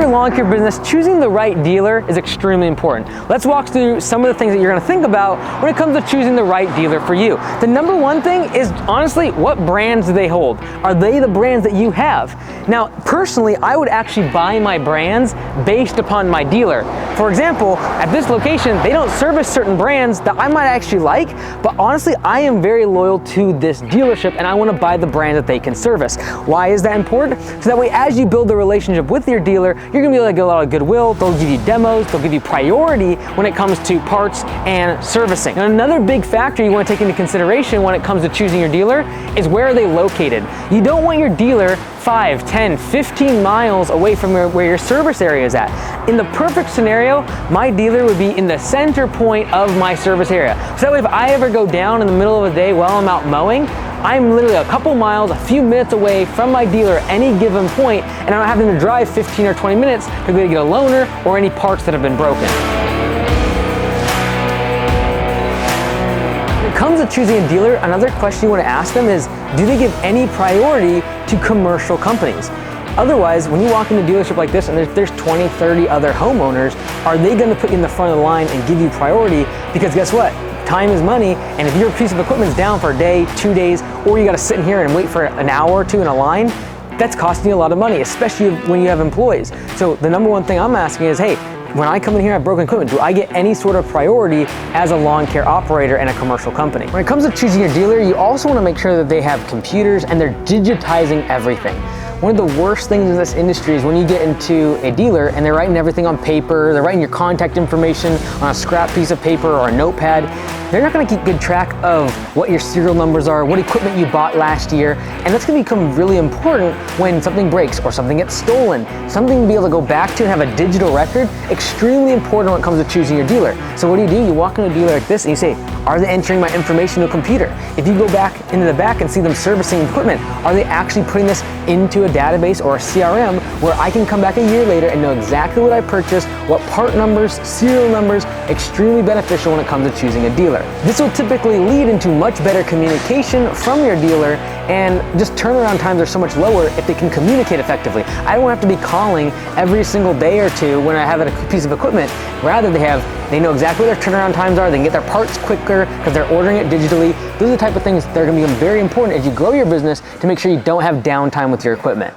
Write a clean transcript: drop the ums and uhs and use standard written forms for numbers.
your lawn care business, choosing the right dealer is extremely important. Let's walk through some of the things that you're gonna think about when it comes to choosing the right dealer for you. The number one thing is honestly, what brands do they hold? Are they the brands that you have? Now, personally, I would actually buy my brands based upon my dealer. For example, at this location, they don't service certain brands that I might actually like, but honestly, I am very loyal to this dealership and I wanna buy the brand that they can service. Why is that important? So that way, as you build the relationship with your dealer, you're gonna be able to get a lot of goodwill, they'll give you demos, they'll give you priority when it comes to parts and servicing. And another big factor you wanna take into consideration when it comes to choosing your dealer is where are they located. You don't want your dealer 5, 10, 15 miles away from where your service area is at. In the perfect scenario, my dealer would be in the center point of my service area. So that way if I ever go down in the middle of the day while I'm out mowing, I'm literally a couple miles, a few minutes away from my dealer at any given point, and I'm not having to drive 15 or 20 minutes to go get a loaner or any parts that have been broken. When it comes to choosing a dealer, another question you want to ask them is, do they give any priority to commercial companies? Otherwise, when you walk into a dealership like this and there's 20, 30 other homeowners, are they going to put you in the front of the line and give you priority? Because guess what? Time is money, and if your piece of equipment's down for a day, 2 days, or you gotta sit in here and wait for an hour or two in a line, that's costing you a lot of money, especially when you have employees. So the number one thing I'm asking is, hey, when I come in here and have broken equipment, do I get any sort of priority as a lawn care operator in a commercial company? When it comes to choosing your dealer, you also wanna make sure that they have computers and they're digitizing everything. One of the worst things in this industry is when you get into a dealer and they're writing everything on paper, they're writing your contact information on a scrap piece of paper or a notepad. They're not gonna keep good track of what your serial numbers are, what equipment you bought last year, and that's gonna become really important when something breaks or something gets stolen. Something to be able to go back to and have a digital record, extremely important when it comes to choosing your dealer. So what do? You walk into a dealer like this and you say, are they entering my information to a computer? If you go back into the back and see them servicing equipment, are they actually putting this into a database or a CRM where I can come back a year later and know exactly what I purchased, what part numbers, serial numbers, extremely beneficial when it comes to choosing a dealer. This will typically lead into much better communication from your dealer, and just turnaround times are so much lower if they can communicate effectively. I don't have to be calling every single day or two when I have a piece of equipment. Rather, they know exactly what their turnaround times are, they can get their parts quicker because they're ordering it digitally. Those are the type of things that are going to become very important as you grow your business to make sure you don't have downtime with your equipment.